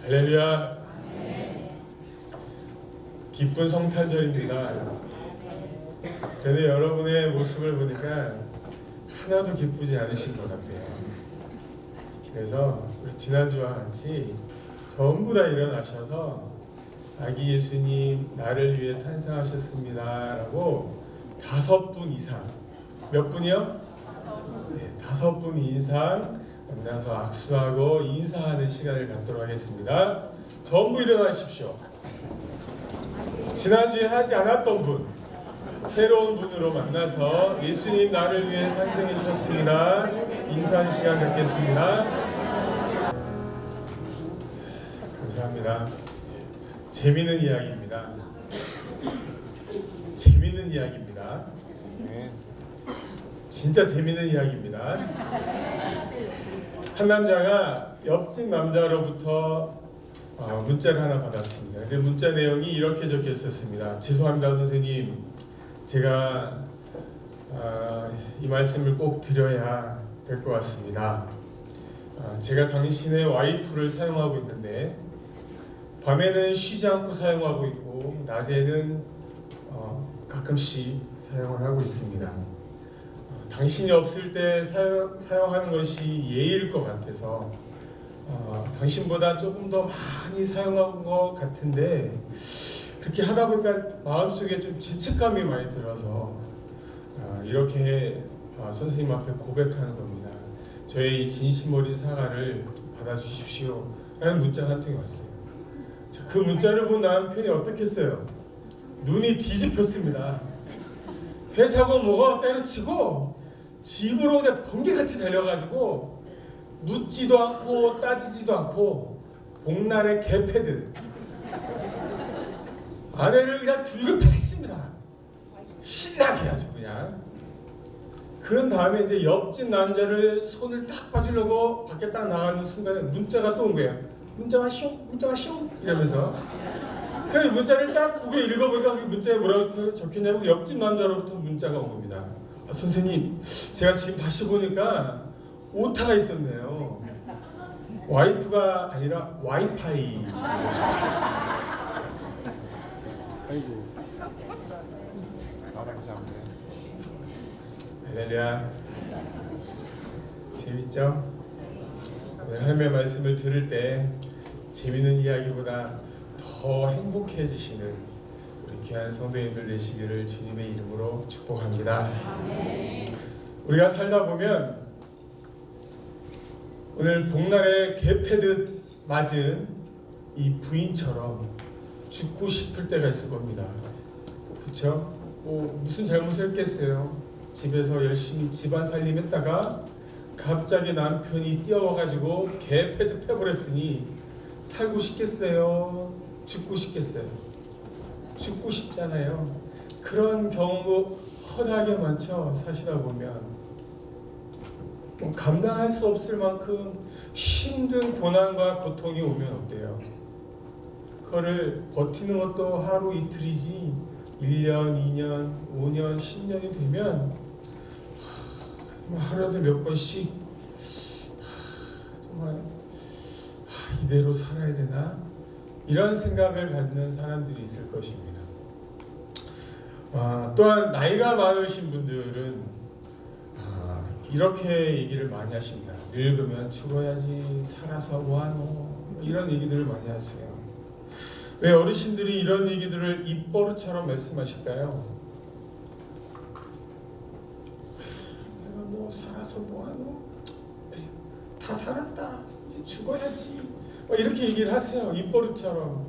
할렐루야. 기쁜 성탄절입니다. 그런데 여러분의 모습을 보니까 하나도 기쁘지 않으신 것 같아요. 그래서 지난주와 같이 전부 다 일어나셔서 아기 예수님 나를 위해 탄생하셨습니다 라고 5분 이상, 몇 분이요? 네, 5분 이상 만나서 악수하고 인사하는 시간을 갖도록 하겠습니다. 전부 일어나십시오. 지난주에 하지 않았던 분, 새로운 분으로 만나서 예수님 나를 위해 탄생해 주셨습니다. 인사하는 시간 갖겠습니다. 감사합니다. 재미있는 이야기입니다. 재미있는 이야기입니다. 진짜 재미있는 이야기입니다. 한 남자가 옆집 남자로부터 문자를 하나 받았습니다. 근데 문자 내용이 이렇게 적혀 있었습니다. 죄송합니다 선생님, 제가 이 말씀을 꼭 드려야 될 것 같습니다. 제가 당신의 와이프를 사용하고 있는데 밤에는 쉬지 않고 사용하고 있고 낮에는 가끔씩 사용을 하고 있습니다. 당신이 없을 때 사용하는 것이 예의일 것 같아서 당신보다 조금 더 많이 사용한 것 같은데 그렇게 하다 보니까 마음속에 좀 죄책감이 많이 들어서 이렇게 선생님 앞에 고백하는 겁니다. 저의 이 진심 어린 사과를 받아주십시오 라는 문자가 한 통이 왔어요. 자, 그 문자를 본 남편이 어떻게 했어요? 눈이 뒤집혔습니다. 회사고 뭐가 때려치고 집으로 그냥 번개같이 달려가지고 묻지도 않고 따지지도 않고 복날에 개패듯 아내를 그냥 들고 팼습니다. 신나게 아주 그냥. 그런 다음에 이제 옆집 남자를 손을 딱 봐주려고 밖에 딱 나가는 순간에 문자가 또 온 거예요. 문자 왔쇼? 문자 왔쇼? 이러면서. 그래서 문자를 딱 보고 읽어보니까 그 문자에 뭐라고 적혀있냐면 옆집 남자로부터 문자가 온 겁니다. 선생님, 제가 지금 다시 보니까 오타가 있었네요. 와이프가 아니라 와이파이. 아이고. 나랑 잡네. 할렐루야. 재밌죠? 오늘 하나님의 말씀을 들을 때 재밌는 이야기보다 더 행복해지시는 우리 귀한 성도님들 되시기를 주님의 이름으로 축복합니다. 우리가 살다 보면 오늘 복날에 개패듯 맞은 이 부인처럼 죽고 싶을 때가 있을 겁니다. 그렇죠? 무슨 잘못을 했겠어요? 집에서 열심히 집안 살림했다가 갑자기 남편이 뛰어와가지고 개패듯 패버렸으니 살고 싶겠어요? 죽고 싶겠어요? 죽고 싶잖아요. 그런 경우 허다하게 많죠. 사시다 보면 감당할 수 없을 만큼 힘든 고난과 고통이 오면 어때요? 그거를 버티는 것도 하루 이틀이지 1년, 2년, 5년, 10년이 되면 하루에도 몇 번씩 정말 이대로 살아야 되나? 이런 생각을 갖는 사람들이 있을 것입니다. 또한 나이가 많으신 분들은 이렇게 얘기를 많이 하십니다. 늙으면 죽어야지, 살아서 뭐하노, 이런 얘기들을 많이 하세요. 왜 어르신들이 이런 얘기들을 입버릇처럼 말씀하실까요? 내가 뭐 살아서 뭐하노, 다 살았다, 이제 죽어야지, 이렇게 얘기를 하세요. 입버릇처럼.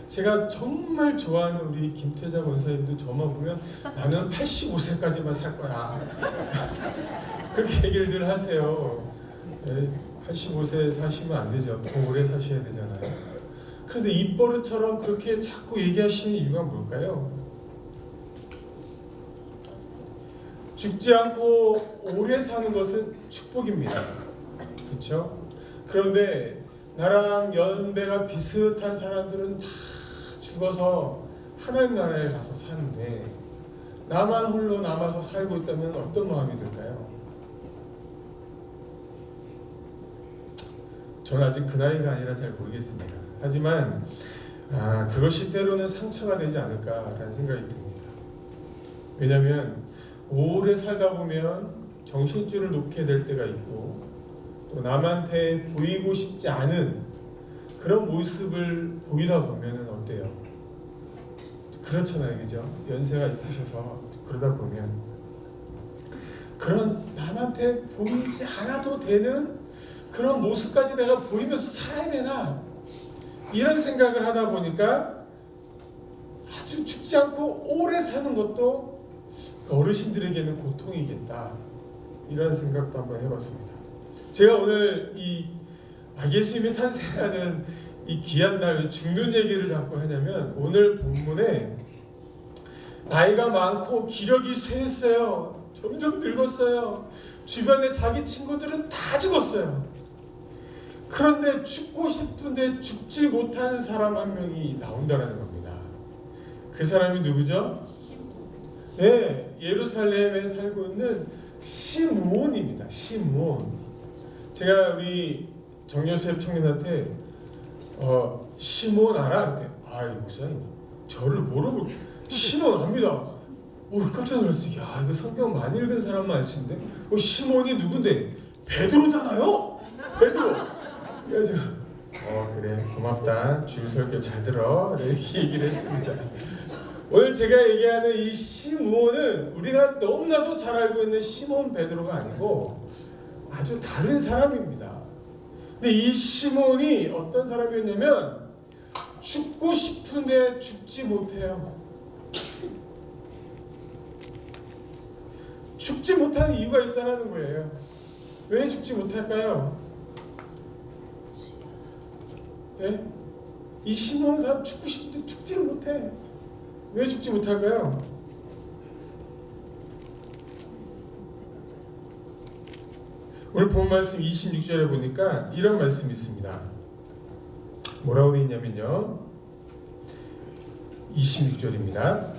제가 정말 좋아하는 우리 김태자 원사님도 저만 보면 나는 85세까지만 살 거야 그렇게 얘기를 늘 하세요. 85세 사시면 안 되죠. 더 오래 사셔야 되잖아요. 그런데 입버릇처럼 그렇게 자꾸 얘기하시는 이유가 뭘까요? 죽지 않고 오래 사는 것은 축복입니다. 그렇죠? 그런데 나랑 연배가 비슷한 사람들은 다 죽어서 하나님 나라에 가서 사는데 나만 홀로 남아서 살고 있다면 어떤 마음이 들까요? 저는 아직 그 나이가 아니라 잘 모르겠습니다. 하지만 그것이 때로는 상처가 되지 않을까라는 생각이 듭니다. 왜냐하면 오래 살다 보면 정신줄을 놓게 될 때가 있고 또 남한테 보이고 싶지 않은 그런 모습을 보이다 보면 어때요? 그렇잖아요, 그죠? 연세가 있으셔서 그러다 보면 그런 남한테 보이지 않아도 되는 그런 모습까지 내가 보이면서 살아야 되나? 이런 생각을 하다 보니까 아주 죽지 않고 오래 사는 것도 어르신들에게는 고통이겠다. 이런 생각도 한번 해봤습니다. 제가 오늘 이 예수님이 탄생하는 이 귀한 날 죽는 얘기를 자꾸 하냐면 오늘 본문에 나이가 많고 기력이 쇠했어요. 점점 늙었어요. 주변에 자기 친구들은 다 죽었어요. 그런데 죽고 싶은데 죽지 못하는 사람 한 명이 나온다는 겁니다. 그 사람이 누구죠? 네, 예루살렘에 살고 있는 시므온입니다. 시므온. 제가 우리 정요셉 청년한테 시므온 알아? 그때 목사님 저를 모르고 시므온 압니다. 깜짝 놀랐어요. 야, 이거 성경 많이 읽은 사람만 알 수 있는데 시므온이 누군데? 베드로잖아요. 베드로. 그래서 그래 고맙다. 주일 설교 잘 들어. 이렇게 얘기를 했습니다. 오늘 제가 얘기하는 이 시므온은 우리가 너무나도 잘 알고 있는 시몬 베드로가 아니고 아주 다른 사람입니다. 근데 이 시몬이 어떤 사람이었냐면 죽고 싶은데 죽지 못해요. 죽지 못하는 이유가 있다는 거예요. 왜 죽지 못할까요? 네? 이 시몬 사람 죽고 싶은데 죽지를 못해. 왜 죽지 못할까요? 오늘 본 말씀 26절에 보니까 이런 말씀이 있습니다. 뭐라고 되어 있냐면요. 26절입니다.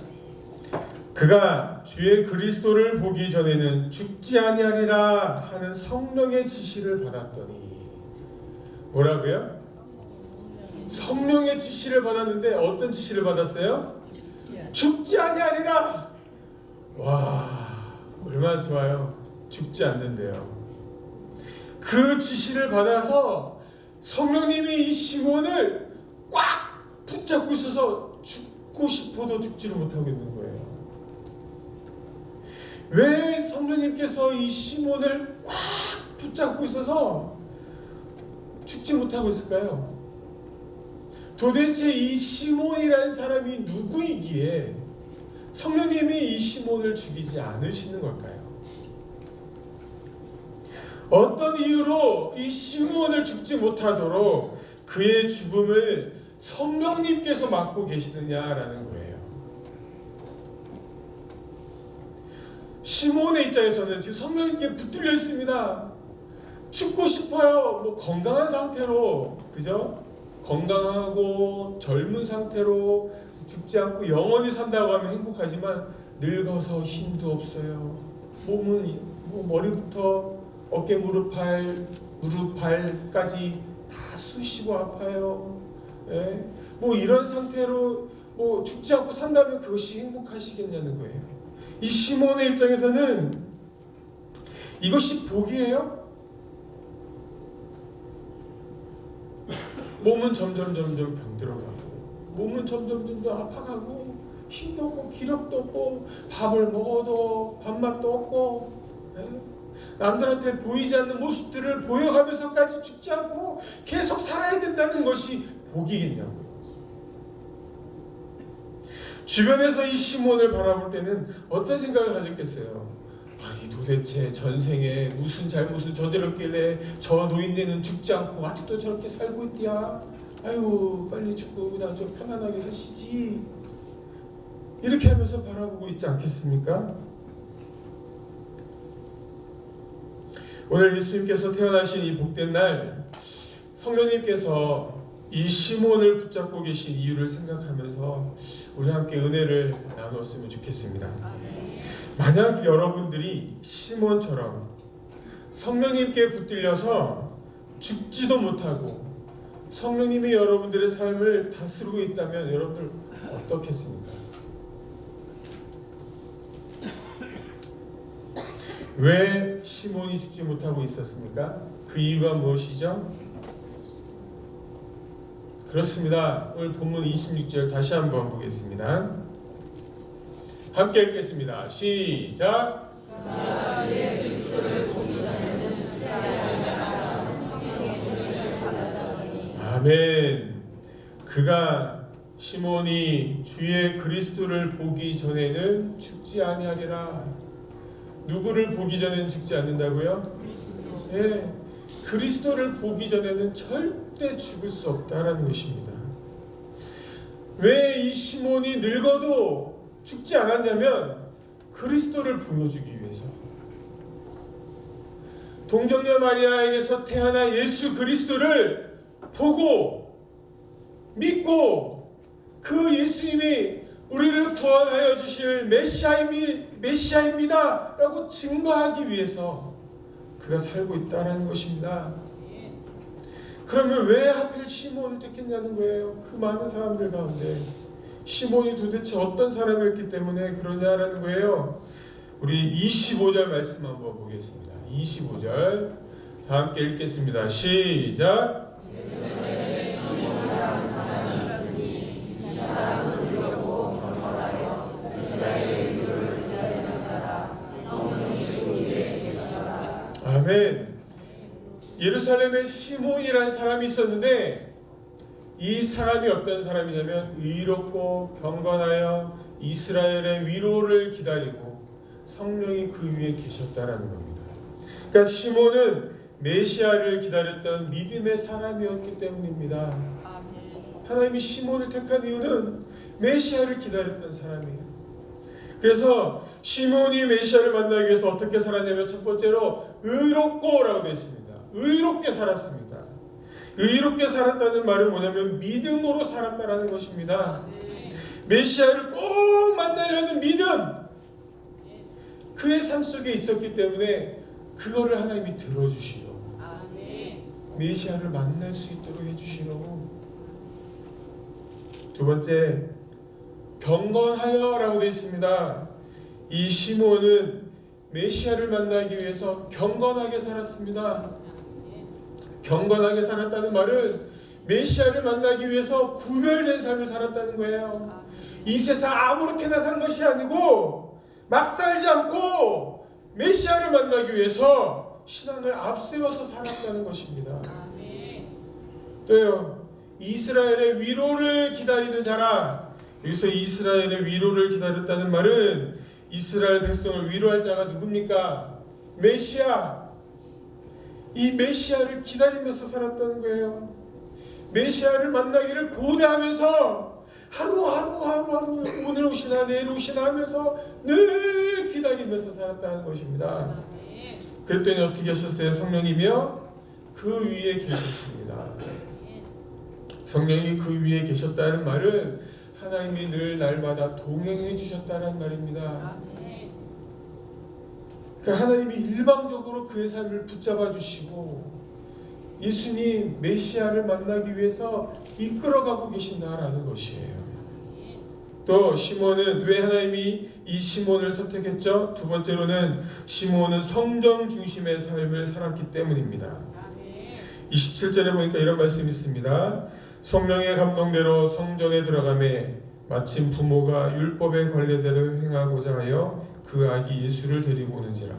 그가 주의 그리스도를 보기 전에는 죽지 아니하리라 하는 성령의 지시를 받았더니 뭐라고요? 성령의 지시를 받았는데 어떤 지시를 받았어요? 죽지 아니하리라. 와, 얼마나 좋아요. 죽지 않는데요. 그 지시를 받아서 성령님이 이 시몬을 꽉 붙잡고 있어서 죽고 싶어도 죽지를 못하고 있는 거예요. 왜 성령님께서 이 시몬을 꽉 붙잡고 있어서 죽지 못하고 있을까요? 도대체 이 시몬이라는 사람이 누구이기에 성령님이 이 시몬을 죽이지 않으시는 걸까요? 어떤 이유로 이 시몬을 죽지 못하도록 그의 죽음을 성령님께서 막고 계시느냐라는 거예요. 시몬의 입장에서는 지금 성령님께 붙들려 있습니다. 죽고 싶어요. 건강한 상태로, 그죠? 건강하고 젊은 상태로 죽지 않고 영원히 산다고 하면 행복하지만 늙어서 힘도 없어요. 몸은 머리부터 어깨 무릎 발까지 다 쑤시고 아파요. 예? 이런 상태로 죽지 않고 산다면 그것이 행복하시겠냐는 거예요. 이 시몬의 입장에서는 이것이 복이에요? 몸은 점점 병들어가고 몸은 점점 아파가고 힘도 없고 기력도 없고 밥을 먹어도 밥맛도 없고 남들한테 보이지 않는 모습들을 보여가면서까지 죽지 않고 계속 살아야 된다는 것이 복이겠냐고요. 주변에서 이 시몬을 바라볼 때는 어떤 생각을 가졌겠어요? 아니 도대체 전생에 무슨 잘못을 저질렀길래 저 노인네는 죽지 않고 아직도 저렇게 살고 있디야. 아유 빨리 죽고 그냥 좀 편안하게 사시지. 이렇게 하면서 바라보고 있지 않겠습니까? 오늘 예수님께서 태어나신 이 복된 날 성령님께서 이 시몬을 붙잡고 계신 이유를 생각하면서 우리 함께 은혜를 나누었으면 좋겠습니다. 만약 여러분들이 시몬처럼 성령님께 붙들려서 죽지도 못하고 성령님이 여러분들의 삶을 다스리고 있다면 여러분들 어떻겠습니까? 왜 시몬이 죽지 못하고 있었습니까? 그 이유가 무엇이죠? 그렇습니다. 오늘 본문 26절 다시 한번 보겠습니다. 함께 읽겠습니다. 시작. 아멘. 그가 시몬이 주의 그리스도를 보기 전에는 죽지 아니하리라. 누구를 보기 전에는 죽지 않는다고요? 예, 그리스도를 보기 전에는 절대 죽을 수 없다라는 것입니다. 왜 이 시몬이 늙어도 죽지 않았냐면 그리스도를 보여주기 위해서. 동정녀 마리아에게서 태어난 예수 그리스도를 보고 믿고 그 예수님이 우리를 구원하여 주실 메시아입니다 라고 증거하기 위해서 그가 살고 있다는 것입니다. 그러면 왜 하필 시몬을 택했냐는 거예요. 그 많은 사람들 가운데 시몬이 도대체 어떤 사람이었기 때문에 그러냐라는 거예요. 우리 25절 말씀 한번 보겠습니다. 25절 다 함께 읽겠습니다. 시작. 아멘. 예루살렘에 시몬이라는 사람이 있었는데 이 사람이 어떤 사람이냐면 의롭고 경건하여 이스라엘의 위로를 기다리고 성령이 그 위에 계셨다라는 겁니다. 그러니까 시몬은 메시아를 기다렸던 믿음의 사람이었기 때문입니다. 하나님이 시몬을 택한 이유는 메시아를 기다렸던 사람이에요. 그래서 시몬이 메시아를 만나기 위해서 어떻게 살았냐면 첫 번째로 의롭고 라고 되어 있습니다. 의롭게 살았습니다. 의롭게 살았다는 말은 뭐냐면 믿음으로 살았다라는 것입니다. 메시아를 꼭 만나려는 믿음, 그의 삶 속에 있었기 때문에 그거를 하나님이 들어주시려고, 메시아를 만날 수 있도록 해주시려고. 두 번째, 경건하여 라고 되어 있습니다. 이 시몬은 메시아를 만나기 위해서 경건하게 살았습니다. 경건하게 살았다는 말은 메시아를 만나기 위해서 구별된 삶을 살았다는 거예요. 이 세상 아무렇게나 산 것이 아니고 막 살지 않고 메시아를 만나기 위해서 신앙을 앞세워서 살았다는 것입니다. 또요, 이스라엘의 위로를 기다리는 자라. 여기서 이스라엘의 위로를 기다렸다는 말은 이스라엘 백성을 위로할 자가 누굽니까? 메시아. 이 메시아를 기다리면서 살았다는 거예요. 메시아를 만나기를 고대하면서 하루 오늘 오시나 내일 오시나 하면서 늘 기다리면서 살았다는 것입니다. 그랬더니 어떻게 하셨어요? 성령이며 그 위에 계셨습니다. 성령이 그 위에 계셨다는 말은 하나님이 늘 날마다 동행해 주셨다는 말입니다. 그러니까 하나님이 일방적으로 그의 삶을 붙잡아 주시고 예수님 메시아를 만나기 위해서 이끌어가고 계신다라는 것이에요. 또 시몬은 왜 하나님이 이 시몬을 선택했죠? 두 번째로는 시몬은 성전 중심의 삶을 살았기 때문입니다. 27절에 보니까 이런 말씀이 있습니다. 성령의 감동대로 성전에 들어가매 마침 부모가 율법의 관례대로 행하고자 하여 그 아기 예수를 데리고 오는지라.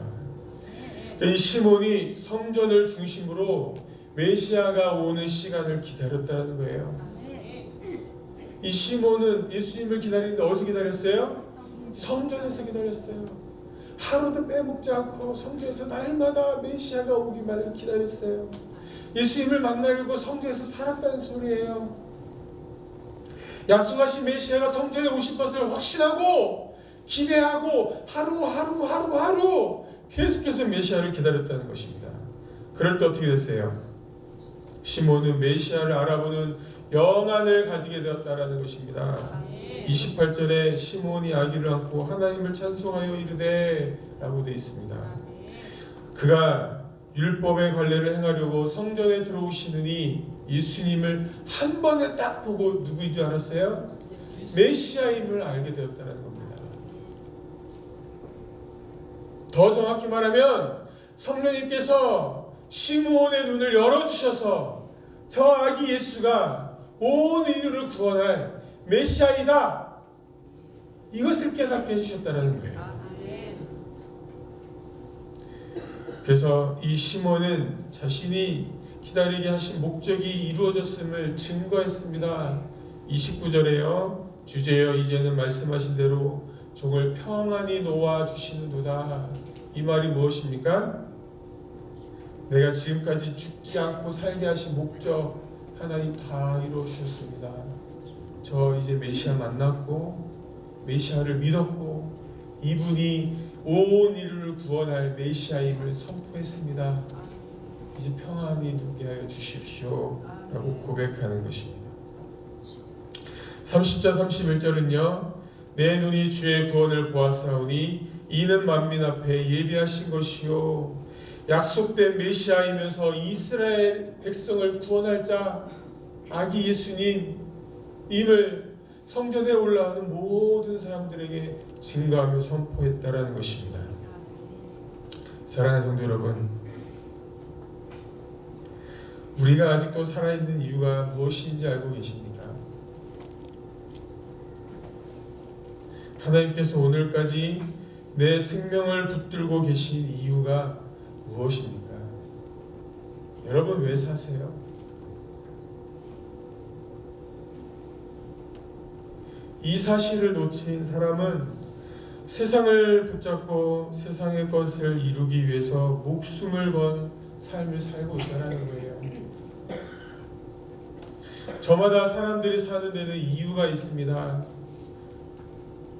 이 시몬이 성전을 중심으로 메시아가 오는 시간을 기다렸다는 거예요. 이 시몬은 예수님을 기다리는데 어디서 기다렸어요? 성전에서 기다렸어요. 하루도 빼먹지 않고 성전에서 날마다 메시아가 오기만을 기다렸어요. 예수님을 만나려고 성전에서 살았다는 소리예요. 약속하신 메시아가 성전에 오실 것을 확신하고 기대하고 하루 계속해서 메시아를 기다렸다는 것입니다. 그럴 때 어떻게 됐어요? 시몬은 메시아를 알아보는 영안을 가지게 되었다라는 것입니다. 28절에 시몬이 아기를 안고 하나님을 찬송하여 이르되 라고 되어 있습니다. 그가 율법의 관례를 행하려고 성전에 들어오시느니 예수님을 한 번에 딱 보고 누구인 줄 알았어요? 메시아임을 알게 되었다는 겁니다. 더 정확히 말하면 성령님께서 시므온의 눈을 열어주셔서 저 아기 예수가 온 인류를 구원할 메시아이다, 이것을 깨닫게 해주셨다는 거예요. 그래서 이 시몬은 자신이 기다리게 하신 목적이 이루어졌음을 증거했습니다. 29절에요. 주제여 이제는 말씀하신 대로 종을 평안히 놓아주시는도다. 이 말이 무엇입니까? 내가 지금까지 죽지 않고 살게 하신 목적 하나님 다 이루어주셨습니다. 저 이제 메시아 만났고 메시아를 믿었고 이분이 온 인류를 구원할 메시아임을 선포했습니다. 이제 평안히 누게 하여 주십시오 라고 고백하는 것입니다. 30절 31절은요. 내 눈이 주의 구원을 보았사오니 이는 만민 앞에 예비하신 것이요 약속된 메시아이면서 이스라엘 백성을 구원할 자 아기 예수님 임을 성전에 올라오는 모든 사람들에게 증거하며 선포했다라는 것입니다. 사랑하는 성도 여러분, 우리가 아직도 살아있는 이유가 무엇인지 알고 계십니까? 하나님께서 오늘까지 내 생명을 붙들고 계신 이유가 무엇입니까? 여러분 왜 사세요? 이 사실을 놓친 사람은 세상을 붙잡고 세상의 것을 이루기 위해서 목숨을 건 삶을 살고 있다는 거예요. 저마다 사람들이 사는 데는 이유가 있습니다.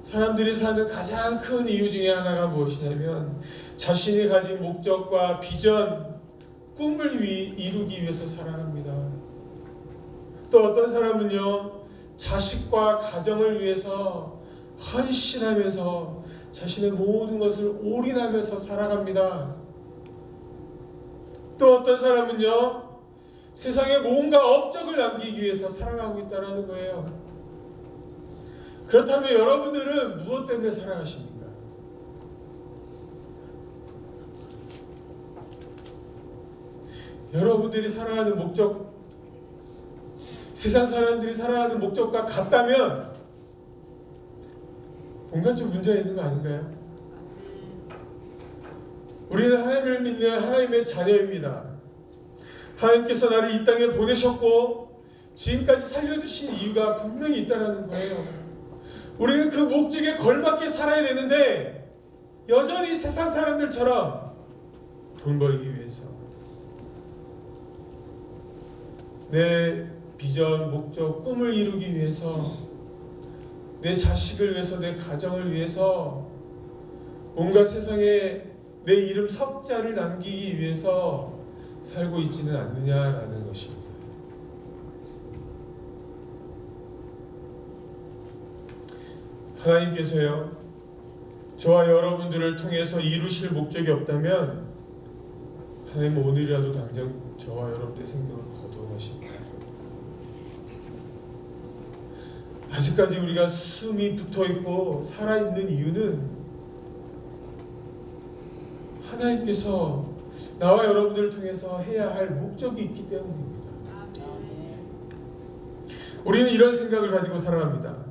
사람들이 사는 가장 큰 이유 중에 하나가 무엇이냐면 자신이 가진 목적과 비전, 꿈을 이루기 위해서 살아갑니다. 또 어떤 사람은요, 자식과 가정을 위해서 헌신하면서 자신의 모든 것을 올인하면서 살아갑니다. 또 어떤 사람은요, 세상에 뭔가 업적을 남기기 위해서 살아가고 있다는 거예요. 그렇다면 여러분들은 무엇 때문에 살아가십니까? 여러분들이 살아가는 목적, 세상 사람들이 살아가는 목적과 같다면 뭔가 좀 문제가 있는 거 아닌가요? 우리는 하나님을 믿는 하나님의 자녀입니다. 하나님께서 나를 이 땅에 보내셨고 지금까지 살려주신 이유가 분명히 있다는 거예요. 우리는 그 목적에 걸맞게 살아야 되는데 여전히 세상 사람들처럼 돈 벌기 위해서, 내 비전, 목적, 꿈을 이루기 위해서, 내 자식을 위해서, 내 가정을 위해서 온갖 세상에 내 이름 석자를 남기기 위해서 살고 있지는 않느냐라는 것입니다. 하나님께서요, 저와 여러분들을 통해서 이루실 목적이 없다면 하나님은 오늘이라도 당장 저와 여러분들의 생명을 거두어가십니다. 아직까지 우리가 숨이 붙어있고 살아있는 이유는 하나님께서 나와 여러분들을 통해서 해야 할 목적이 있기 때문입니다. 우리는 이런 생각을 가지고 살아갑니다.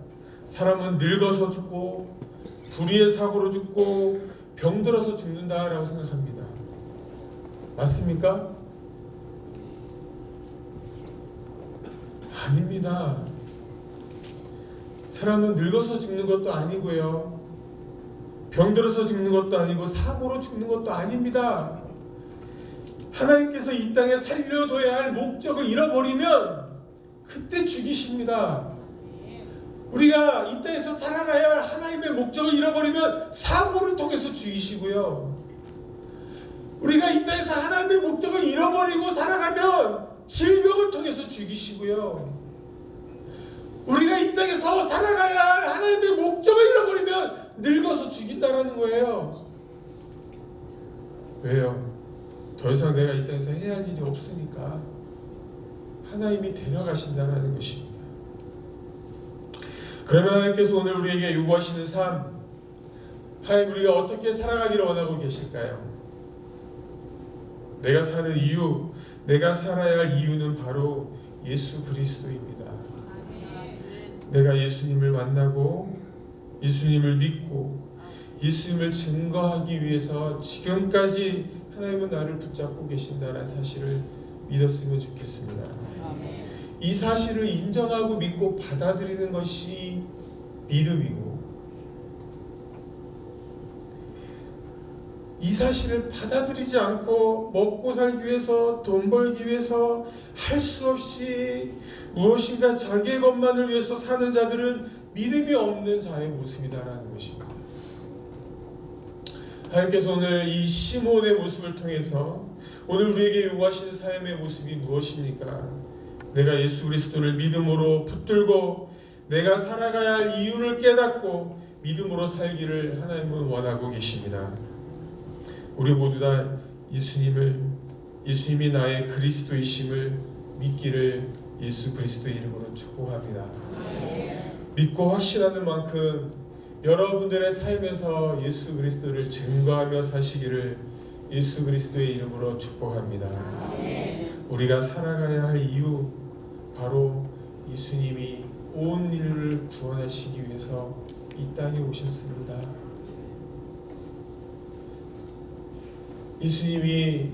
사람은 늙어서 죽고 불의의 사고로 죽고 병들어서 죽는다라고 생각합니다. 맞습니까? 아닙니다. 사람은 늙어서 죽는 것도 아니고요, 병들어서 죽는 것도 아니고 사고로 죽는 것도 아닙니다. 하나님께서 이 땅에 살려둬야 할 목적을 잃어버리면 그때 죽이십니다. 우리가 이 땅에서 살아가야 할 하나님의 목적을 잃어버리면 사고를 통해서 죽이시고요, 우리가 이 땅에서 하나님의 목적을 잃어버리고 살아가면 질병을 통해서 죽이시고요, 우리가 이 땅에서 살아가야 할 하나님의 목적을 잃어버리면 늙어서 죽인다라는 거예요. 왜요? 더 이상 내가 이 땅에서 해야 할 일이 없으니까 하나님이 데려가신다는 것입니다. 그러면 하나님께서 오늘 우리에게 요구하시는 삶, 하나님 우리가 어떻게 살아가기를 원하고 계실까요? 내가 사는 이유, 내가 살아야 할 이유는 바로 예수 그리스도입니다. 내가 예수님을 만나고 예수님을 믿고 예수님을 증거하기 위해서 지금까지 하나님은 나를 붙잡고 계신다는 사실을 믿었으면 좋겠습니다. 이 사실을 인정하고 믿고 받아들이는 것이 믿음이고, 이 사실을 받아들이지 않고 먹고 살기 위해서, 돈 벌기 위해서 할 수 없이 무엇인가 자기의 것만을 위해서 사는 자들은 믿음이 없는 자의 모습이다라는 것입니다. 하나님께서 오늘 이 시몬의 모습을 통해서 오늘 우리에게 요구하시는 삶의 모습이 무엇입니까? 내가 예수 그리스도를 믿음으로 붙들고 내가 살아가야 할 이유를 깨닫고 믿음으로 살기를 하나님은 원하고 계십니다. 우리 모두 다 예수님이 나의 그리스도이심을 믿기를 예수 그리스도의 이름으로 축복합니다. 믿고 확신하는 만큼 여러분들의 삶에서 예수 그리스도를 증거하며 사시기를 예수 그리스도의 이름으로 축복합니다. 우리가 살아가야 할 이유, 바로 예수님이 온 인류를 구원하시기 위해서 이 땅에 오셨습니다. 예수님이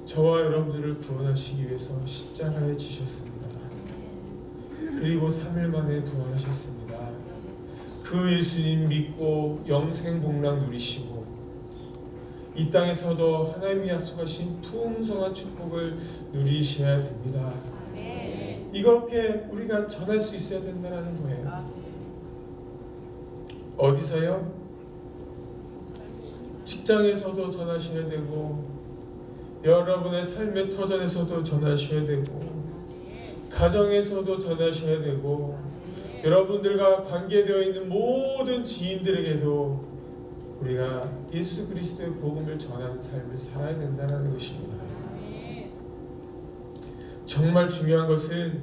저와 여러분들을 구원하시기 위해서 십자가에 지셨습니다. 그리고 3일 만에 부활하셨습니다. 그 예수님 믿고 영생복락 누리시고 이 땅에서도 하나님이 약속하신 풍성한 축복을 누리셔야 됩니다. 이렇게 우리가 전할 수 있어야 된다는 거예요. 어디서요? 직장에서도 전하셔야 되고, 여러분의 삶의 터전에서도 전하셔야 되고, 가정에서도 전하셔야 되고, 여러분들과 관계되어 있는 모든 지인들에게도 우리가 예수 그리스도의 복음을 전하는 삶을 살아야 된다는 것입니다. 정말 중요한 것은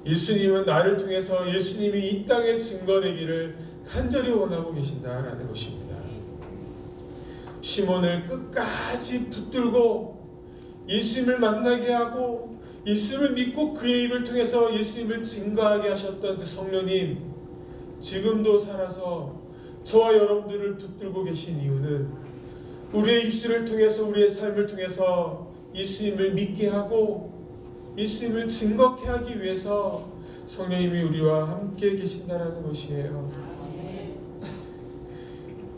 예수님은 나를 통해서 예수님이 이 땅에 증거되기를 간절히 원하고 계신다라는 것입니다. 시몬을 끝까지 붙들고 예수님을 만나게 하고 예수님을 믿고 그의 입을 통해서 예수님을 증거하게 하셨던 그 성령님, 지금도 살아서 저와 여러분들을 붙들고 계신 이유는 우리의 입술을 통해서, 우리의 삶을 통해서 예수님을 믿게 하고 예수님을 증거케 하기 위해서 성령님이 우리와 함께 계신다는 것이에요.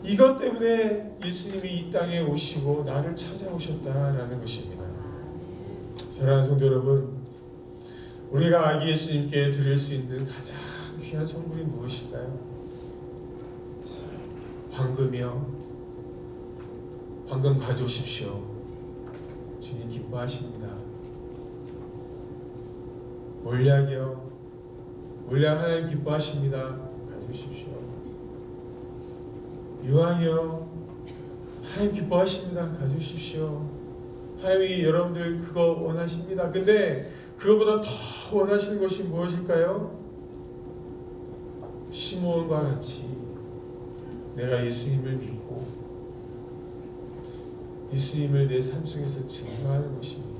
이것 때문에 예수님이 이 땅에 오시고 나를 찾아오셨다라는 것입니다. 사랑하는 성도 여러분, 우리가 아기 예수님께 드릴 수 있는 가장 귀한 선물이 무엇일까요? 황금이요. 황금 가져오십시오. 주님 기뻐하십니다. 몰약이요. 몰약 하나님 기뻐하십니다. 가져오십시오. 유황이요. 하나님 기뻐하십니다. 가져오십시오. 하나님이 여러분들 그거 원하십니다. 근데 그거보다 더 원하시는 것이 무엇일까요? 시몬과 같이 내가 예수님을 믿고 예수님을 내 삶 속에서 증거하는 것입니다.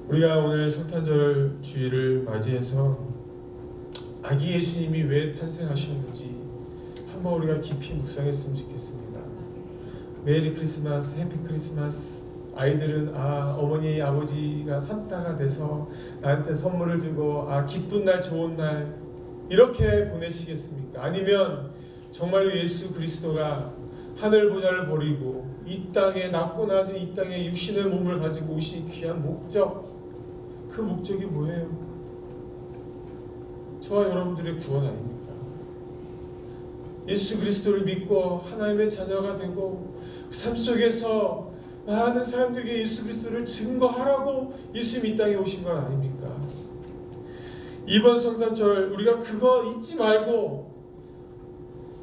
우리가 오늘 성탄절 주일을 맞이해서 아기 예수님이 왜 탄생하셨는지 한번 우리가 깊이 묵상했으면 좋겠습니다. 메리 크리스마스, 해피 크리스마스. 아이들은 어머니 아버지가 산타가 돼서 나한테 선물을 주고 기쁜 날 좋은 날 이렇게 보내시겠습니까? 아니면 정말로 예수 그리스도가 하늘 보좌를 버리고 이 땅에 낳고 나서 이 땅에 육신의 몸을 가지고 오신 귀한 목적, 그 목적이 뭐예요? 저와 여러분들의 구원 아닙니까? 예수 그리스도를 믿고 하나님의 자녀가 되고 삶 속에서 많은 사람들에게 예수 그리스도를 증거하라고 예수님이 이 땅에 오신 건 아닙니까? 이번 성탄절 우리가 그거 잊지 말고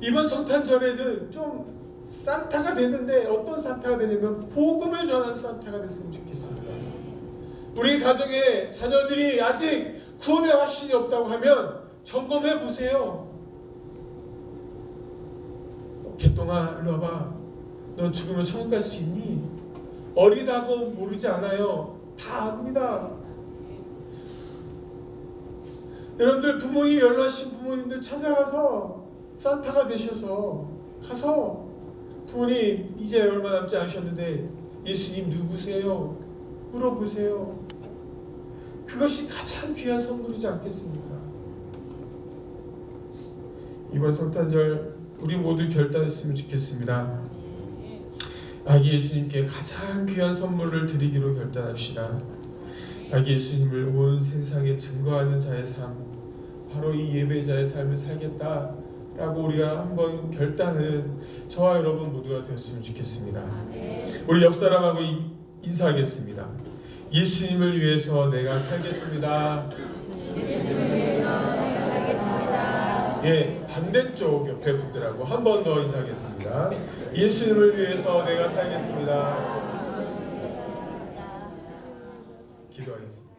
이번 성탄절에는 좀 산타가 되는데 어떤 산타가 되냐면 복음을 전하는 산타가 됐으면 좋겠습니다. 우리 가정의 자녀들이 아직 구원의 확신이 없다고 하면 점검해 보세요. 개똥아 일로 와봐. 너 죽으면 천국 갈 수 있니? 어리다고 모르지 않아요. 다 압니다. 여러분들 부모님 연로하신 부모님들 찾아가서 산타가 되셔서 가서 부모님 이제 얼마 남지 않으셨는데 예수님 누구세요? 물어보세요. 그것이 가장 귀한 선물이지 않겠습니까? 이번 성탄절 우리 모두 결단했으면 좋겠습니다. 아기 예수님께 가장 귀한 선물을 드리기로 결단합시다. 아기 예수님을 온 세상에 증거하는 자의 삶, 바로 이 예배자의 삶을 살겠다라고 우리가 한번 결단은 저와 여러분 모두가 되었으면 좋겠습니다. 우리 옆 사람하고 인사하겠습니다. 예수님을 위해서 내가 살겠습니다. 예, 반대쪽 옆에 분들하고 한 번 더 인사하겠습니다. 예수님을 위해서 내가 살겠습니다. 기도하겠습니다.